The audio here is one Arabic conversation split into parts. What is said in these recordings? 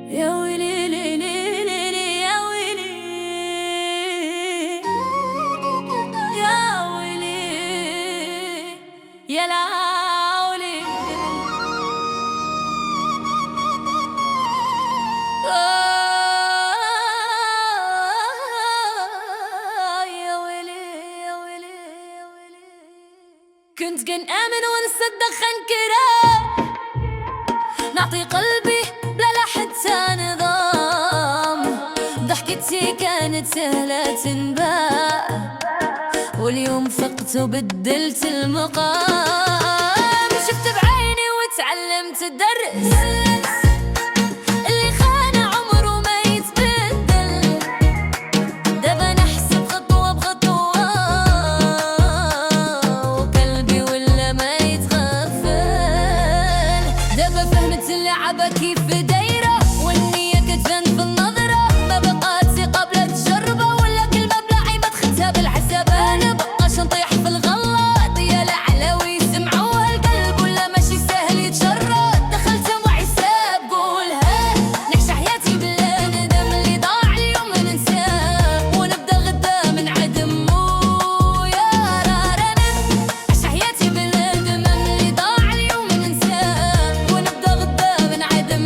يا ويلي لي لي لي لي يا ويلي يا ويلي يا لعولي يا ويلي يا ويلي يا ويلي. كنت كنآمن ونصدق خنكره نعطي قلبي بلا حتى نظام. ضحكتي كانت سهلة تنباع واليوم فقت وبدلت المقام. شفت بعيني وتعلمت الدرس اللي خان عمره ما يتبدل. دابا نحسب خطوة بخطوة وقلبي ولا ما يتغفل. دابا فهمت اللعبة كيف دايرة والنية كتبان في النظرة. ما بقات ثقة بلا تجربة ولا كلمة بلا عيب دخلتها بالحساب. أنا بقاش نطيح في الغلط يا العلاوي يسمعوها القلب ولا ماشي سهل يتشرد. دخلتها مع حساب قولها نعيش حياتي بلا ندم. اللي ضاع اليوم ننساه ونبدا غدا من عدم. يا رارانا نعيش حياتي بلا ندم. اللي ضاع اليوم ننساه ونبدا غدا من عدم.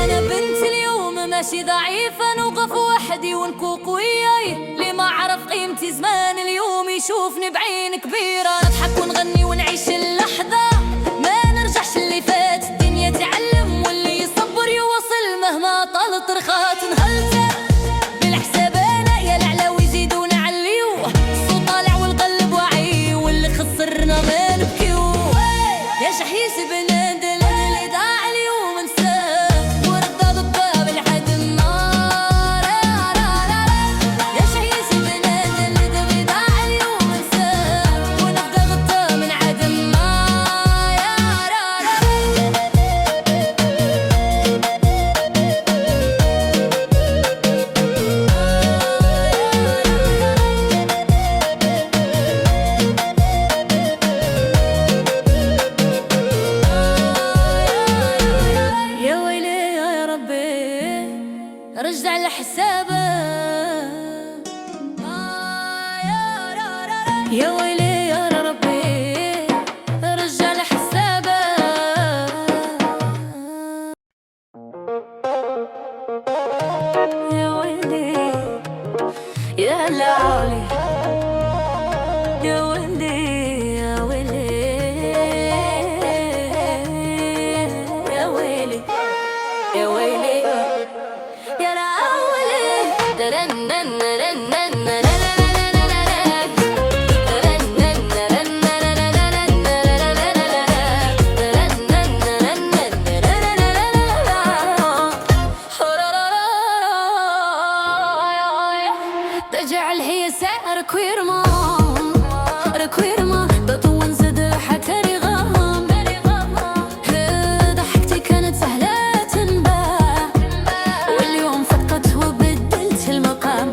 أنا بنت اليوم ماشي ضعيفة نوقف وحدي ونكوك وياي. اللي ما عرف قيمتي زمان اليوم يشوفني بعين كبيرة. نضحك ونغني ونعيش اللحظة ما نرجعش اللي فات. الدنيا تعلم واللي يصبر يوصل مهما طالت رخات. نهلت بالحساب أنا يا العلاوي يزيدوا نعليو. الصوت طالع والقلب واعي واللي خسرنا ما نبكيو. يا شحيس بنادل اللي ضاع اليوم انساه ورد ضده بالعدم. يا شحيس بنادل اللي ضاع اليوم انساه ونبدا غدا من عدم. يا ويلي يا ربي رجع لحسابه. يا ويلي يا ربي رجع لحسابه. يا ويلي يا لعولي يا ويلي يا ويلي يا ويلي يا ويلي يا لعولي. تجعل هي سعر ركويرما تطون زد حتى رغام. ضحكتي كانت سهلة تنباع واليوم فقدت وبدلت المقام.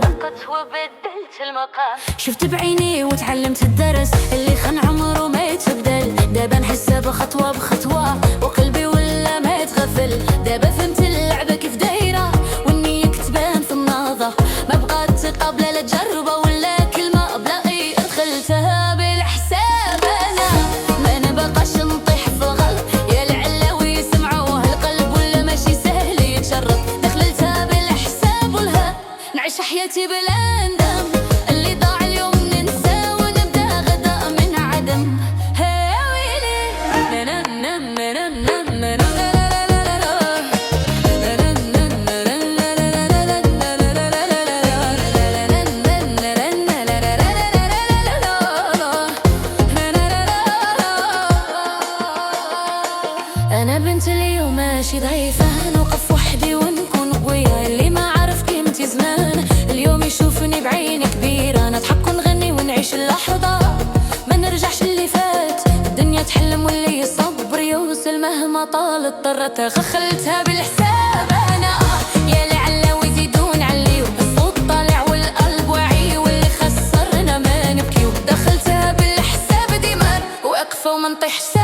شفت بعيني وتعلمت الدرس اللي خان عمره ما يتبدل. دابا نحسها بخطوة بخطوة وقلبي ولا ما يتغفل. دابا فهمت اللعبة كيف دايرة والنية كتبان في النظرة. ما بقات ثقة بلا لا تجربة ولا كلمة بلا اي دخلتها بالحساب. انا ما نبقاش نطيح في الغلط يا العلاوي يسمعوها القلب ولا ماشي سهل يتشرط. دخلتها بالحساب ولها نعيش حياتي بلا ندم. اللي ضاع اليوم ننساه ونبدا غدا من عدم. يا ويلي أنا بنت اليوم ماشي ضعيفة نوقف وحدي ونكون قوية. اللي ما عرف قيمتي زمان اليوم يشوفني بعين كبيرة. نضحك ونغني ونعيش اللحظة ما نرجعش اللي فات. الدنيا تحلم واللي يصبر يوصل مهما ما طال اضطرت غخلتها بالحساب انا يا لعل ويزيدون عليو الصوت طالع والقلب واعي واللي خسرنا ما نبكيو دخلتها بالحساب ديما واقفه وما نطيح حساب